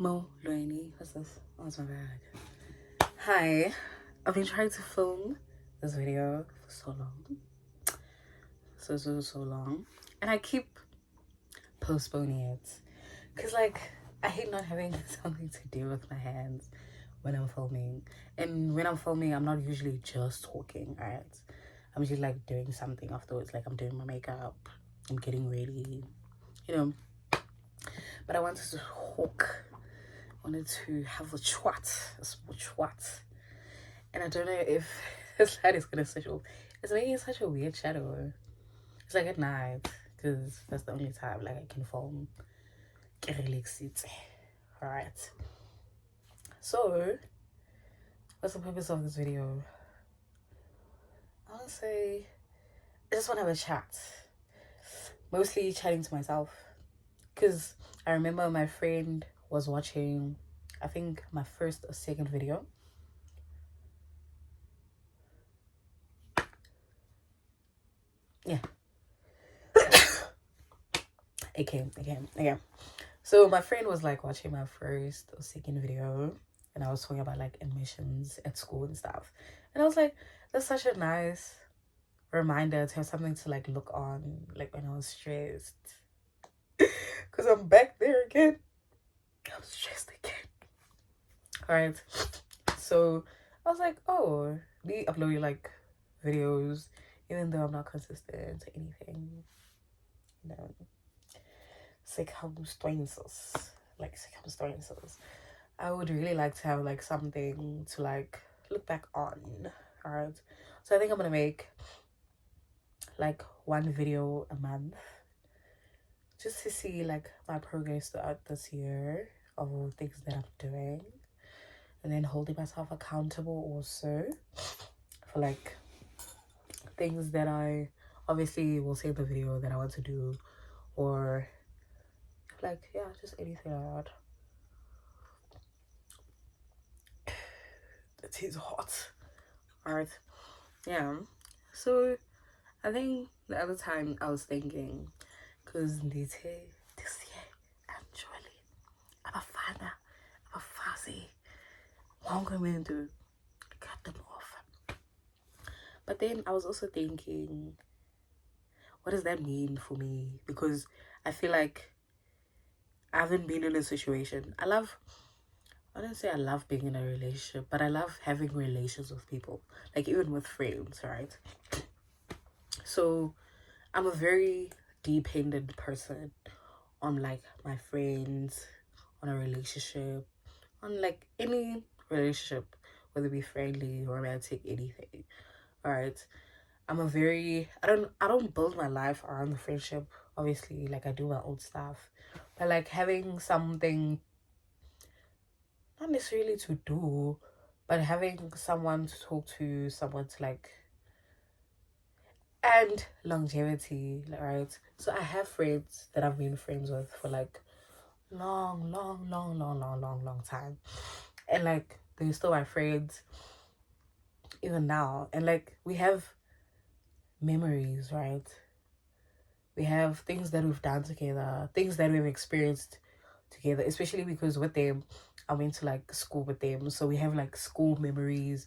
Mo Loini. What's this? Oh, it's my bag. Hi. I've been trying to film this video for so long. So long. And I keep postponing it. Because, like, I hate not having something to do with my hands when I'm filming. And when I'm filming, I'm not usually just talking, right? I'm usually, like, doing something afterwards. Like, I'm doing my makeup. I'm getting ready. You know. But I wanted to talk. I wanted to have a chat. And I don't know if this light is gonna it's making such a weird shadow. It's like at night, because that's the only time like I can film. Alright. So what's the purpose of this video? I wanna say I just wanna have a chat. Mostly chatting to myself. Cause I remember my friend was watching I think my first or second video. Yeah. It came. So my friend was like watching my first or second video, and I was talking about like admissions at school and stuff. And I was like, that's such a nice reminder to have something to like look on, like when I was stressed. Because I'm back there again. I'm stressed again. Alright. So I was like, oh, me uploading like videos, even though I'm not consistent to anything, you know. Circumstances. I would really like to have like something to like look back on. Alright. So I think I'm gonna make like one video a month just to see like my progress throughout this year of all things that I'm doing. And then holding myself accountable also for like things that I obviously will say in the video that I want to do, or like yeah, just anything like that. The tea's hot. Alright. Yeah. So I think the other time I was thinking, because this year, actually, abafana, abafazi, won't to cut them off. But then I was also thinking, what does that mean for me? Because I feel like I haven't been in a situation. I don't say I love being in a relationship, but I love having relations with people, like even with friends, right? So I'm a very dependent person on like my friends, on a relationship, on like any relationship, whether it be friendly, romantic, anything. Alright. I don't build my life around the friendship. Obviously, like I do my own stuff. But like having something, not necessarily to do, but having someone to talk to, someone to like, and longevity, right? So I have friends that I've been friends with for like long time, and like they're still my friends even now, and like we have memories, right? We have things that we've done together, things that we've experienced together, especially because with them I went to like school with them, so we have like school memories.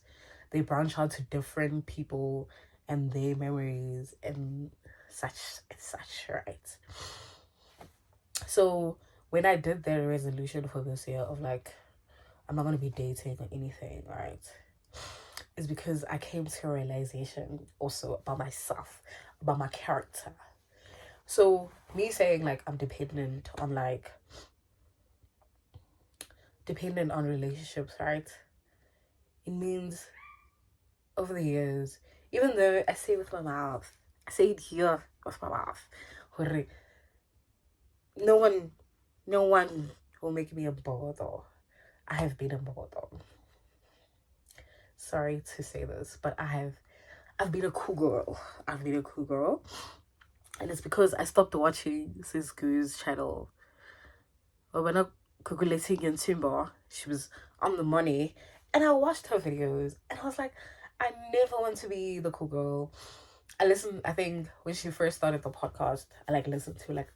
They branch out to different people and their memories and such, right? So when I did the resolution for this year of like I'm not gonna be dating or anything, right? Is because I came to a realization also about myself, about my character. So me saying like I'm dependent on relationships, right? It means over the years, even though I say it with my mouth, I say it here with my mouth, no one will make me a bodo. I have been a bodo. Sorry to say this, but I've been a cool girl. And it's because I stopped watching Sis Goo's channel. But when I Kukulating in Timber, she was on the money, and I watched her videos, and I was like, I never want to be the cool girl. I think when she first started the podcast, I like listened to like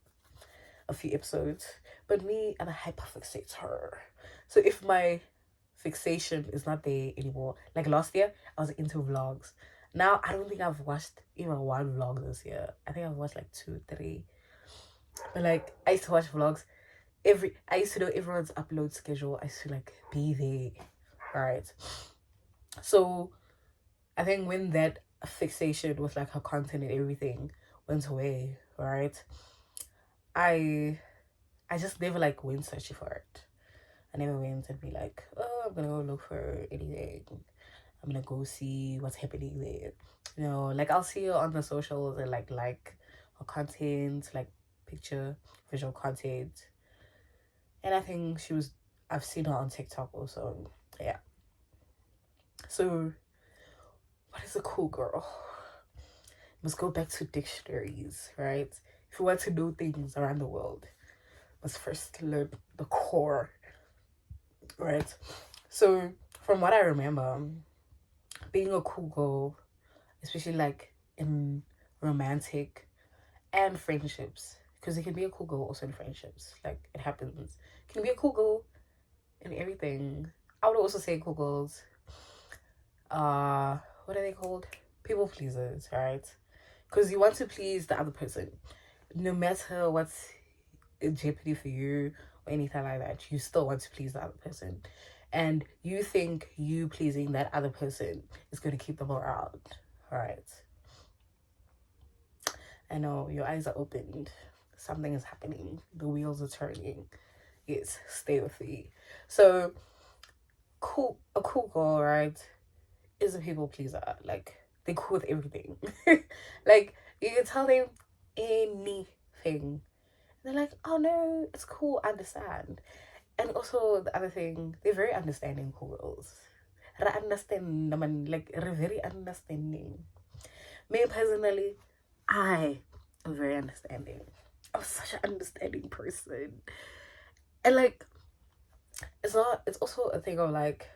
a few episodes, But me, I'm a hyperfixator. So if my fixation is not there anymore, like last year, I was into vlogs. Now I don't think I've watched even one vlog this year. I think I've watched like two, three. But like I used to watch vlogs I used to know everyone's upload schedule. I used to like be there. Right. So I think when that fixation with like her content and everything went away, right? I I just never like went searching for it. I never went and be like, oh, I'm gonna go look for anything. I'm gonna go see what's happening there. Like I'll see her on the socials and like her content, like picture, visual content. And I think I've seen her on TikTok also. Yeah. So what is a cool girl? Must go back to dictionaries, right? If you want to know things around the world, must first learn the core, right? So from what I remember, being a cool girl, especially like in romantic and friendships, because it can be a cool girl also in friendships, like it happens. It can be a cool girl in everything. I would also say cool girls, what are they called? People pleasers, right? Because you want to please the other person, no matter what's in jeopardy for you or anything like that. You still want to please the other person, and you think you pleasing that other person is going to keep them around. All right. I know your eyes are opened. Something is happening. The wheels are turning. Yes, stay with me. So, a cool girl, right, is a people pleaser. Like, they're cool with everything. Like, you can tell them anything. They're like, oh no, it's cool, I understand. And also, the other thing, they're very understanding cool girls. Like, very understanding. Me personally, I am very understanding. I'm such an understanding person. And like, it's also a thing of like,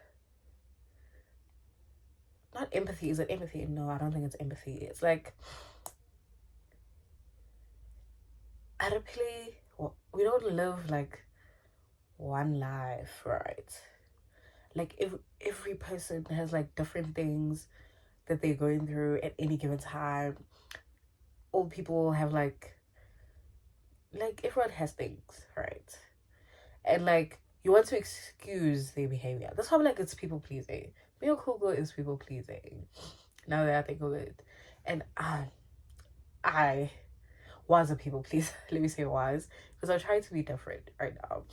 not empathy. Is it empathy? No, I don't think it's empathy. It's like, we don't live like one life, right? Like, if every person has like different things that they're going through at any given time. Old people have like everyone has things, right? And like you want to excuse their behavior. That's why I'm like, it's people pleasing. Being a cool girl is people pleasing. Now that I think of it. And I was a people pleaser. Let me say was, because I'm trying to be different right now.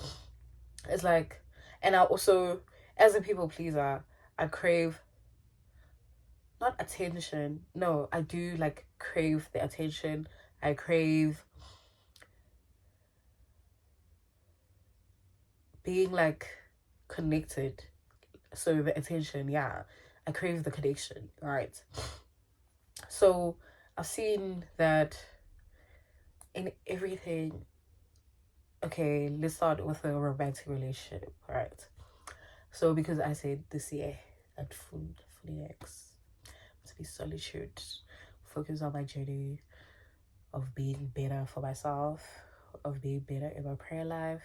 It's like, and I also, as a people pleaser, I crave not attention. No, I do like crave the attention. I crave being like connected. So the attention, yeah. I crave the connection, right? So I've seen that in everything. Okay, let's start with a romantic relationship, right? So because I said this year at fully next to be solitude, focus on my journey of being better for myself, of being better in my prayer life,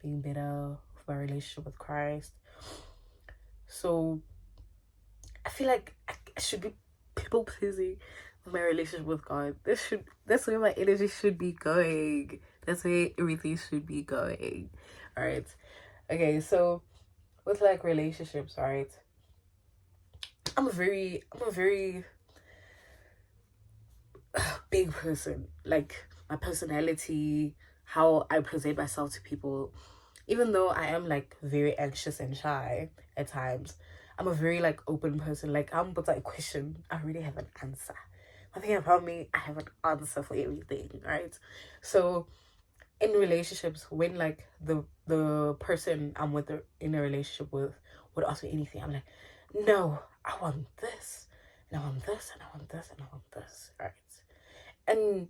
being better with my relationship with Christ. So I feel like I should be people pleasing with my relationship with God. That's where my energy should be going. That's where everything should be going. Alright. Okay, so with like relationships, right? I'm a very big person. Like my personality, how I present myself to people, even though I am like very anxious and shy at times, I'm a very like open person. Like I'm but like question, I really have an answer. One thing about me, I have an answer for everything, right? So in relationships, when like the person I'm with in a relationship with would ask me anything, I'm like, no, I want this, and I want this, and I want this, and I want this, right? And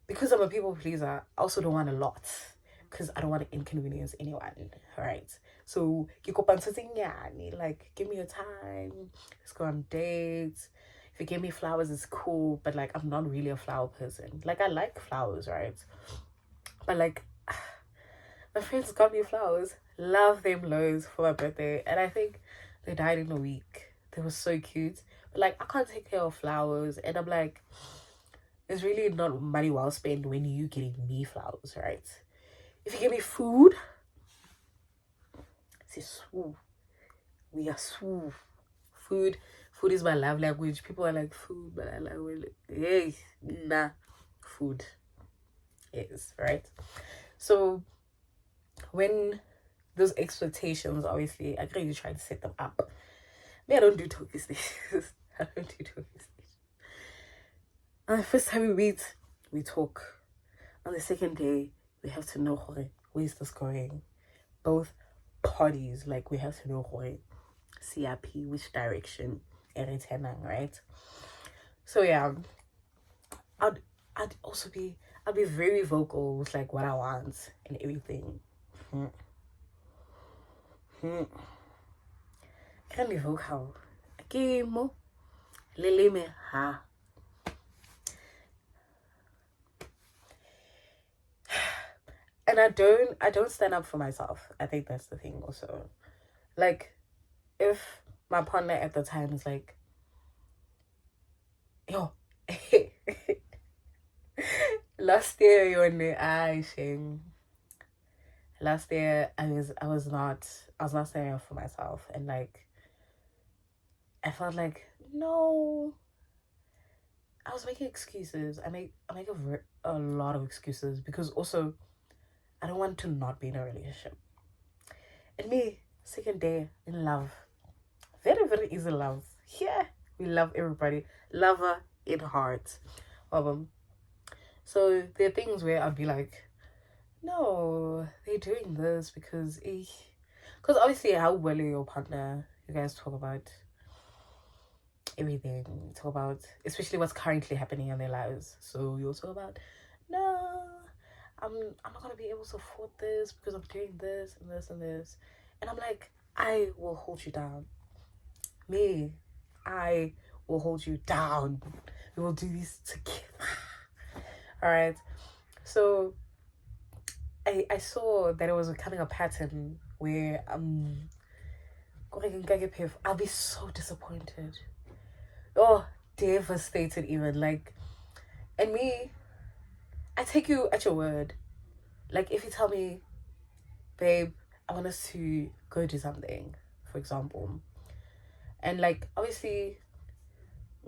because I'm a people pleaser, I also don't want a lot because I don't want to inconvenience anyone, right? So like give me a time, let's go on dates. If you give me flowers, it's cool, but like I'm not really a flower person. Like I like flowers, right? But like my friends got me flowers. Love them loads for my birthday. And I think they died in a week. They were so cute. But like, I can't take care of flowers. And I'm like, it's really not money well spent when you getting me flowers, right? If you give me food, it's we are swoof. Food is my love language. People are like, food, but I like, well, hey, nah, food is, right? So when those expectations, obviously, I think you try to set them up. Me, I don't do talkie stages. I don't do talkie stages. On the first time we meet, we talk. On the second day, we have to know where's this going. Both parties, like, we have to know CRP, which direction, everything, right? So yeah, I'd also be very vocal with like what I want and everything. Can be vocal. Game leleme ha. And I don't stand up for myself. I think that's the thing also. Like, if my partner at the time is like, yo, last year you and I shame. Last year I was not standing up for myself, and like I felt like, no, I was making excuses. I make a lot of excuses because also I don't want to not be in a relationship. And me, second day in love, very very easy love. Yeah, we love everybody, lover in heart. So there are things where I'd be like, no, they're doing this because obviously how well your partner, you guys talk about everything, talk about especially what's currently happening in their lives. So you'll talk about, no, I'm not gonna be able to afford this because I'm doing this and this and this. And I'm like, I will hold you down. Me, I will hold you down. We will do this together. All right. So I saw that it was becoming a pattern where I'll be so disappointed. Oh, devastated even. Like, and me, I take you at your word. Like, if you tell me, babe, I want us to go do something, for example. And like, obviously,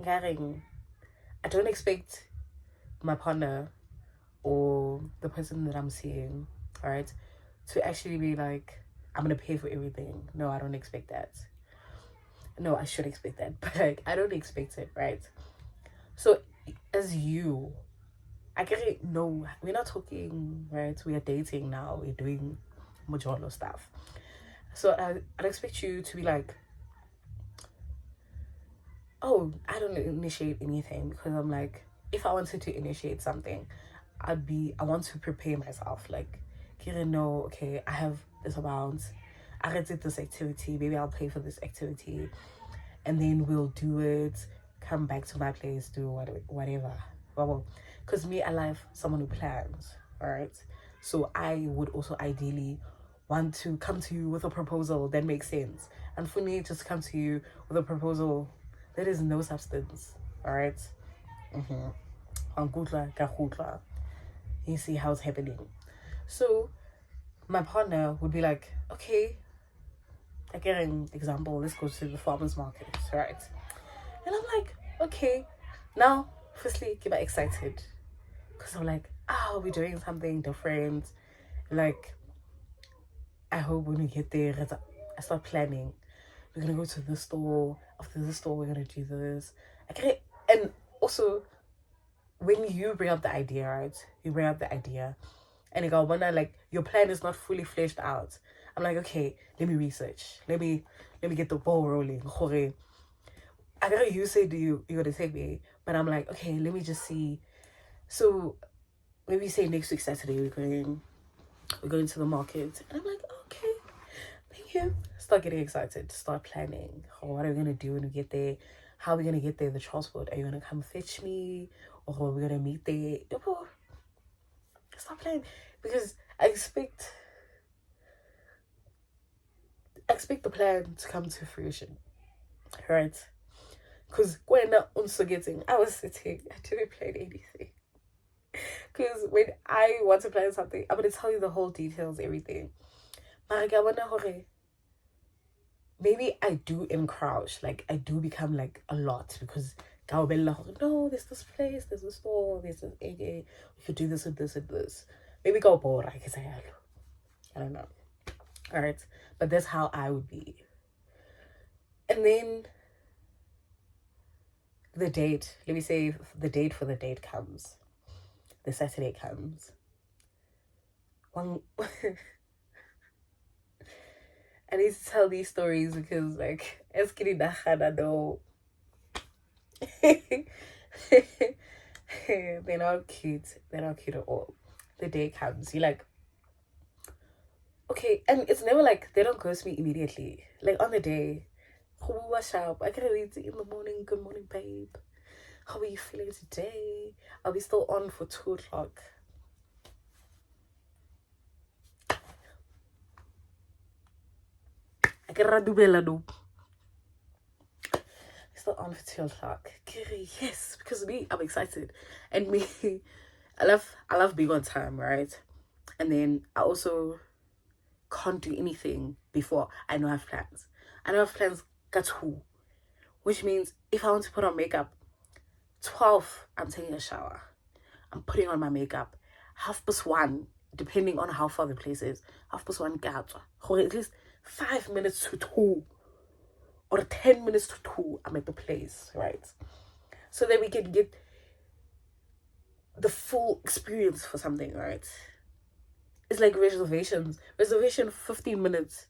I don't expect my partner or the person that I'm seeing, all right, to actually be like, I'm gonna pay for everything. No, I don't expect that. No, I should expect that, but like, I don't expect it, right? So as you, I get it. No, we're not talking, right? We are dating now. We're doing majority stuff. So I'd expect you to be like, oh, I don't initiate anything, because I'm like, if I wanted to initiate something, I want to prepare myself. Like, Kira, no, okay, I have this amount. I did this activity. Maybe I'll pay for this activity, and then we'll do it. Come back to my place, do whatever. Well, because me, I love someone who plans. All right, so I would also ideally want to come to you with a proposal that makes sense, and for me, just come to you with a proposal that is no substance. All right. You see how it's happening. So my partner would be like, okay, again, an example, let's go to the farmer's market, right? And I'm like, okay. Now, firstly, get excited. Because I'm like, we're doing something different. Like, I hope when we get there, I start planning. We're going to go to this store. After this store, we're going to do this. Okay. And also, when you bring up the idea, right? You bring up the idea. And you go, when like, your plan is not fully fleshed out. I'm like, okay, let me research. Let me get the ball rolling. I know you said you're gonna take me, but I'm like, okay, let me just see. So maybe say next week Saturday we're going to the market. And I'm like, okay, thank you. Start getting excited, start planning. What are we gonna do when we get there? How are we gonna get there? The transport. Are you gonna come fetch me? Or are we gonna meet there? Stop playing. Because I expect expect the plan to come to fruition, right? Because when I was sitting, I didn't plan anything. Because when I want to plan something, I'm going to tell you the whole details, everything. But I wonder, maybe I do encroach, like I do become like a lot because no, there's this place, there's this store, there's this AA, we could do this and this and this. Maybe go bored, I can say I don't know. Alright. But that's how I would be. And then the date, let me say the date for the date comes. The Saturday comes. One I need to tell these stories because like no. They're not cute. They're not cute at all. The day comes. You're like, okay, and it's never like they don't ghost me immediately. Like on the day, what's up? I can't read in the morning. Good morning, babe. How are you feeling today? Are we still on for 2:00? I can't do still on for 2:00. Yes, because me, I'm excited. And me, I love being on time, right? And then I also can't do anything before I know I have plans. I know I have plans got who. Which means if I want to put on makeup, 12, I'm taking a shower. I'm putting on my makeup. 1:30, depending on how far the place is. 1:30, or at least 5 minutes to 2. Or 10 minutes to 2, I'm at the place, right? So that we can get the full experience for something, right? It's like reservations. Reservation 15 minutes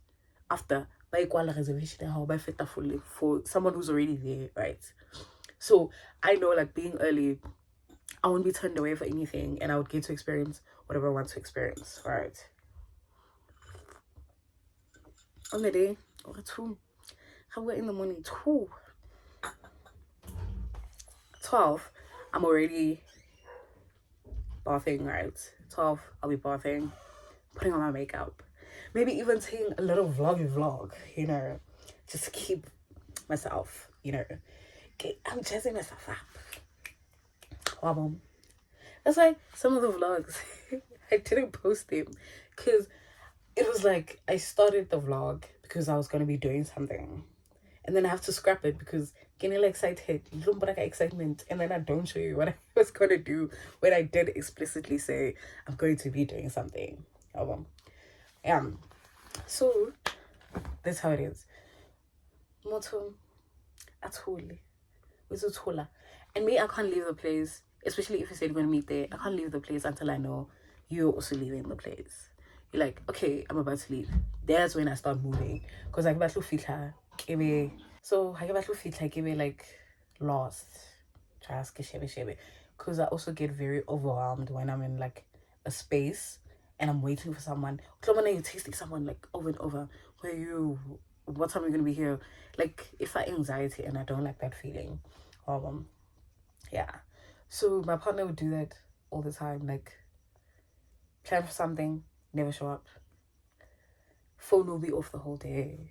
after. Like one reservation for someone who's already there, right? So I know like being early, I won't be turned away for anything and I would get to experience whatever I want to experience, right? On the day, or 2. How in the morning? 12, I'm already bathing, right? 12, I'll be bathing, putting on my makeup. Maybe even taking a little vlog, you know, just to keep myself, you know. I'm jazzing myself up. Wow. That's why some of the vlogs, I didn't post them because it was like I started the vlog because I was going to be doing something. And then I have to scrap it because getting excited, you don't put excitement, and then I don't show you what I was going to do when I did explicitly say I'm going to be doing something. So that's how it is. Moto atuli. And me, I can't leave the place, especially if you said you're going to meet there. I can't leave the place until I know you're also leaving the place. You're like, okay, I'm about to leave. That's when I start moving. Because I get to feel so I get to feel like lost. Because I also get very overwhelmed when I'm in like a space and I'm waiting for someone. You're tasting someone like over and over. What time are you gonna be here? Like if I anxiety and I don't like that feeling. Yeah. So my partner would do that all the time, like plan for something, never show up. Phone will be off the whole day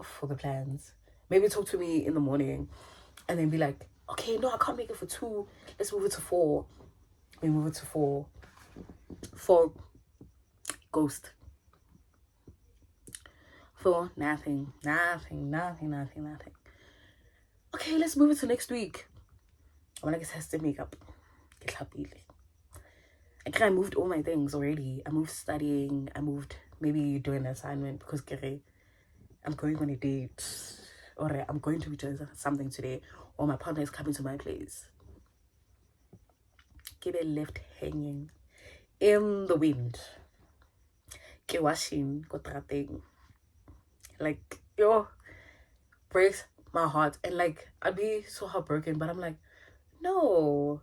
for the plans. Maybe talk to me in the morning and then be like, okay, no, I can't make it for 2. Let's move it to 4. We move it to 4. 4, ghost. 4, nothing. Okay, let's move it to next week. I'm gonna get tested makeup. I moved all my things already. I moved studying. I moved maybe doing an assignment because I'm going on a date. Or I'm going to be doing something today. Or my partner is coming to my place. Get left hanging in the wind. Get washing. Like, breaks my heart. And like, I'd be so heartbroken. But I'm like, no.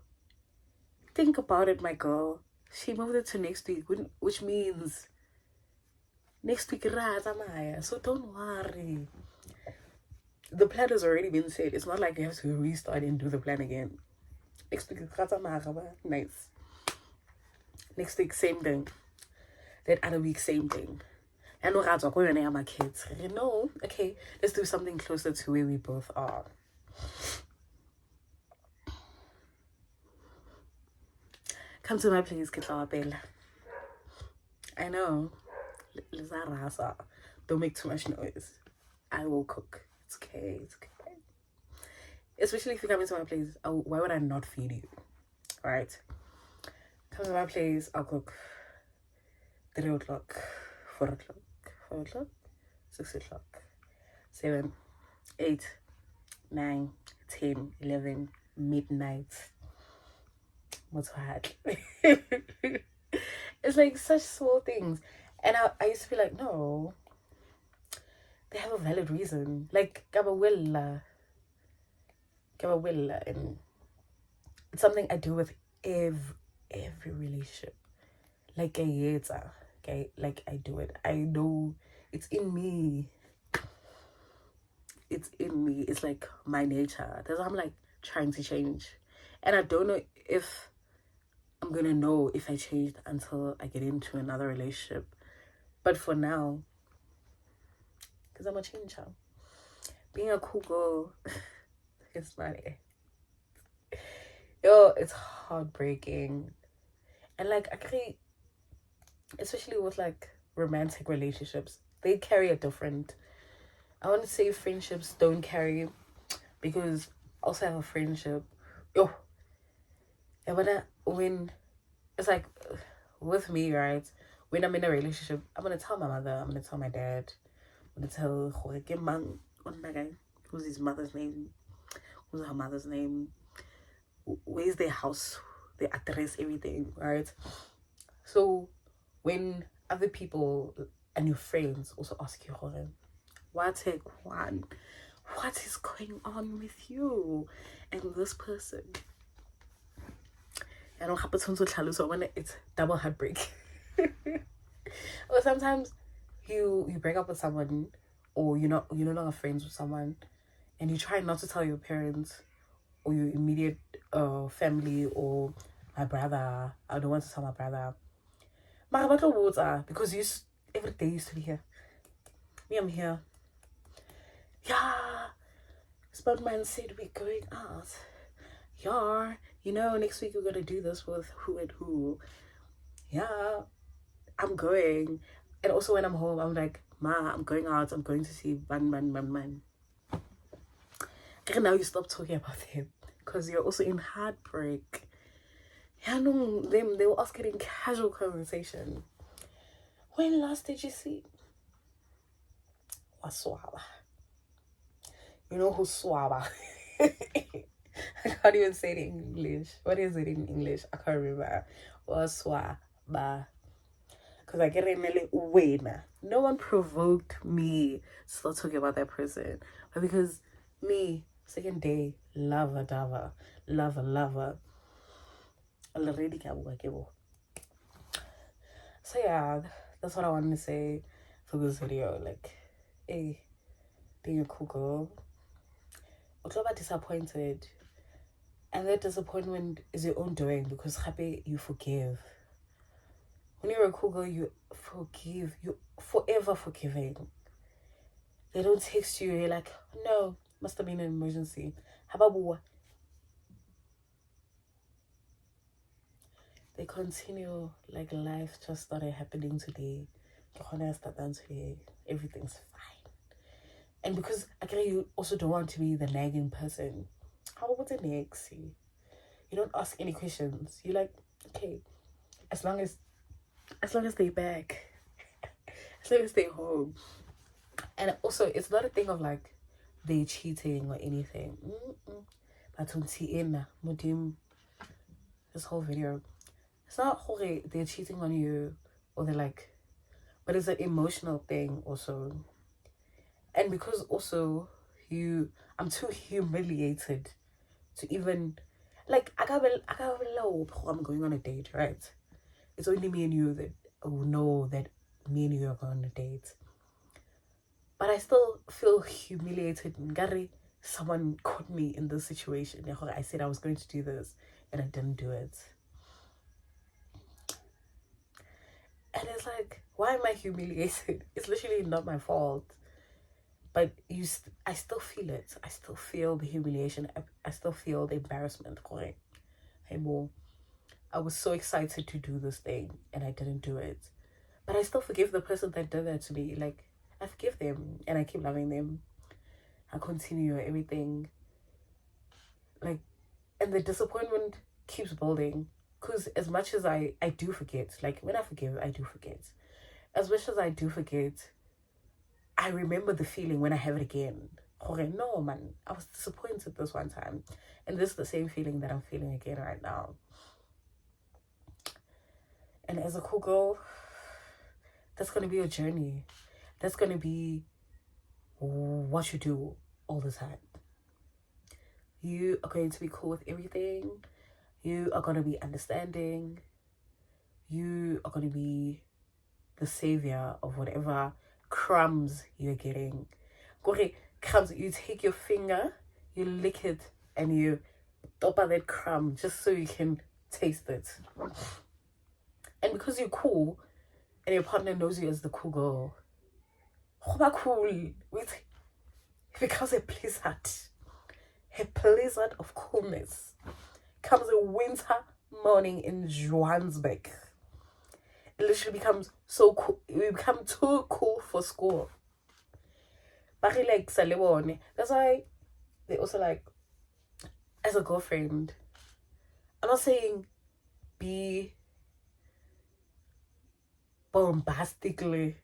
Think about it, my girl. She moved it to next week, which means next week, so don't worry. The plan has already been set. It's not like you have to restart and do the plan again. Next week, nice. Next week, same thing. That other week, same thing. And we're my kids. No, okay, let's do something closer to where we both are. Come to my place, Kitlawapela. I know. Don't make too much noise. I will cook. It's okay. It's okay. Especially if you come into my place, why would I not feed you? All right. Come to my place. I'll cook. 3 o'clock, 4 o'clock, 5 o'clock, 6 o'clock, 7, 8, 9, 10, 11, midnight. What's hard? It's like such small things. And I used to be like, no, they have a valid reason. Like, Gabawilla. And it's something I do with every relationship. Like, okay, like I do it. I know it's in me. It's in me. It's like my nature. That's why I'm like trying to change. And I don't know if I'm gonna know if I changed until I get into another relationship. But for now, because I'm a changer. Being a cool girl, it's not it. Yo, it's heartbreaking. And like, especially with like romantic relationships, they carry a different. I want to say friendships don't carry, because I also have a friendship. Yo, and when it's like with me, right? When I'm in a relationship, I'm gonna tell my mother, I'm gonna tell my dad, I'm gonna tell who's his mother's name, who's her mother's name, where's their house, their address, everything, right? So when other people and your friends also ask you, what is going on with you and this person? I don't happen to so when it's double heartbreak. Or sometimes you break up with someone, or you're no longer friends with someone, and you try not to tell your parents or your immediate family or my brother. I don't want to tell my brother. My words are because every day used to be here. Me, I'm here. Yeah, Spudman said we're going out. Yeah, next week we're gonna do this with who and who. Yeah, I'm going. And also when I'm home, I'm like, Ma, I'm going out. I'm going to see man. And now you stop talking about him because you're also in heartbreak. Yeah, no, they were asking in casual conversation. When last did you see? Waswaba. You know who's swaba? I can't even say it in English. What is it in English? I can't remember. Waswaba. Because I get it win. No one provoked me to start talking about that person. But because me, second day, lover. Already. So yeah, that's what I wanted to say for this video. Like, hey, being a cool girl. I'm about disappointed. And that disappointment is your own doing, because happy you forgive. When you're a cool girl, you forgive. You're forever forgiving. They don't text you. You're like, no, must have been an emergency. Hababu. They continue like life just started happening today. Everything's fine. And because you also don't want to be the nagging person. How about the next? You don't ask any questions. You're like, okay, as long as they're back, as long as they're home. And also, it's not a thing of like they cheating or anything. But this whole video, it's not they're cheating on you, or they're like, but it's an emotional thing also. And because also I'm too humiliated to even, like, I'm going on a date, right? It's only me and you that know that me and you are going on a date. But I still feel humiliated. Ngari, someone caught me in this situation. I said I was going to do this and I didn't do it. And it's like, why am I humiliated? It's literally not my fault. But I still feel it. I still feel the humiliation. I still feel the embarrassment. Going, hey, Mo, I was so excited to do this thing and I didn't do it. But I still forgive the person that did that to me. Like, I forgive them and I keep loving them. I continue everything. Like, and the disappointment keeps building. Because as much as I do forget, like when I forgive, I do forget. As much as I do forget, I remember the feeling when I have it again. Okay, no, man, I was disappointed this one time. And this is the same feeling that I'm feeling again right now. And as a cool girl, that's going to be a journey. That's going to be what you do all the time. You are going to be cool with everything. You are going to be understanding. You are going to be the savior of whatever crumbs you're getting. Okay, crumbs, you take your finger, you lick it, and you top that crumb just so you can taste it. And because you're cool, and your partner knows you as the cool girl, cool. Wait, it becomes a blizzard of coolness. Comes a winter morning in Johannesburg. It literally becomes so cool. We become too cool for school. But like Salibone. That's why they also like, as a girlfriend, I'm not saying be bombastically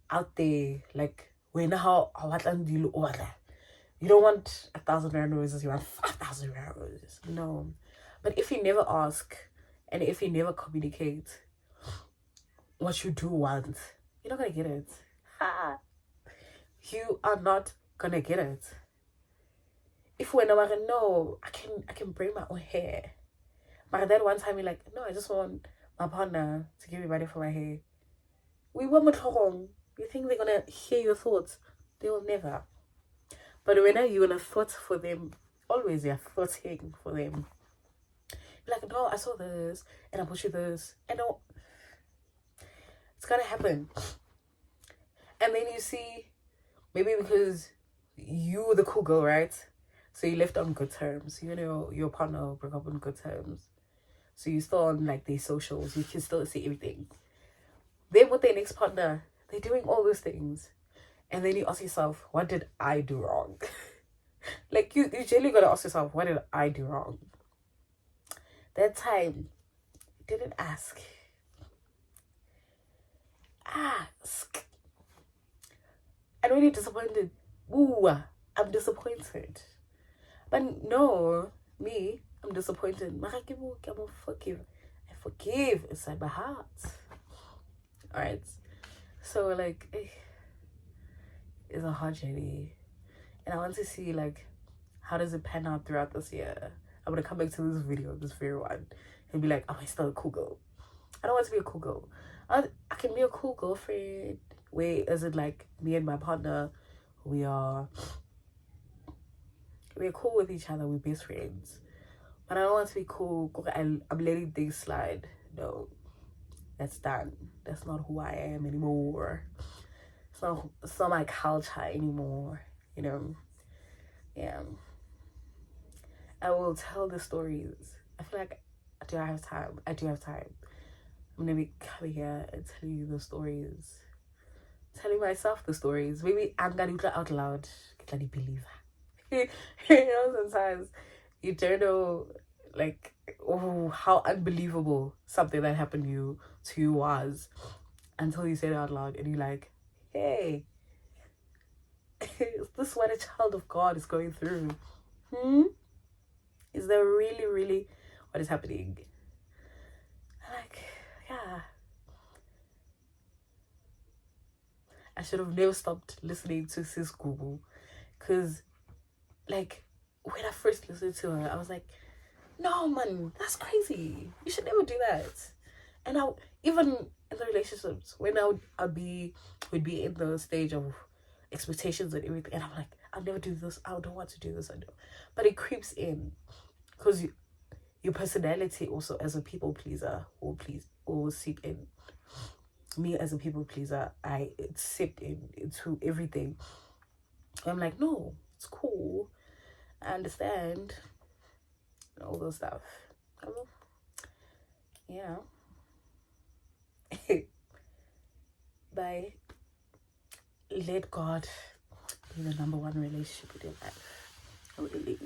out there, like when how you don't want 1,000 rand roses, you want 5,000 rand roses. No. But if you never ask and if you never communicate what you do want, you're not gonna get it. Ha! You are not gonna get it. If we're not, no, I can braid my own hair. But then one time you're like, no, I just want my partner to give me money for my hair. We won't wrong. You think they're gonna hear your thoughts? They will never. But when you're gonna thought for them, always you're thoughting for them. You're like, no, I saw this and I put you this. And no, it's gonna happen. And then you see, maybe because you were the cool girl, right? So you left on good terms. You know, your partner broke up on good terms. So you still on like their socials. You can still see everything. Then with their next partner, they're doing all those things. And then you ask yourself, what did I do wrong? Like, you generally gotta ask yourself, what did I do wrong? That time, didn't ask. Ask. I'm really disappointed. Ooh, I'm disappointed. But no, me, I'm disappointed. I forgive. I forgive inside my heart. Alright? So, like, it's a hard journey. And I want to see, like, how does it pan out throughout this year? I'm gonna come back to this video, this very one, and be like, oh, I'm still a cool girl. I don't want to be a cool girl. I can be a cool girlfriend. Wait, is it like me and my partner, we're cool with each other, we're best friends. But I don't want to be cool. I'm letting things slide. No, that's done. That's not who I am anymore. It's not my culture anymore. You know, yeah. I will tell the stories. I feel like, do I have time? I do have time. I'm gonna be coming here and telling you the stories. Telling myself the stories. Maybe I'm gonna do it out loud. Can you believe that? You know, sometimes you don't know, like, oh, how unbelievable something that happened to you was until you say it out loud and you're like, hey, is this what a child of God is going through? Is that really, really what is happening? Like, yeah. I should have never stopped listening to Sis Google. Because, like, when I first listened to her, I was like, no, man, that's crazy. You should never do that. And even in the relationships, when would be in the stage of expectations and everything, and I'm like, I'll never do this. I don't want to do this. I know. But it creeps in. Because your personality also as a people pleaser will please or seep in. Me as a people pleaser, I seeped into everything. I'm like, no, it's cool. I understand. And all those stuff. Yeah. But let God be the number one relationship in your life. Really.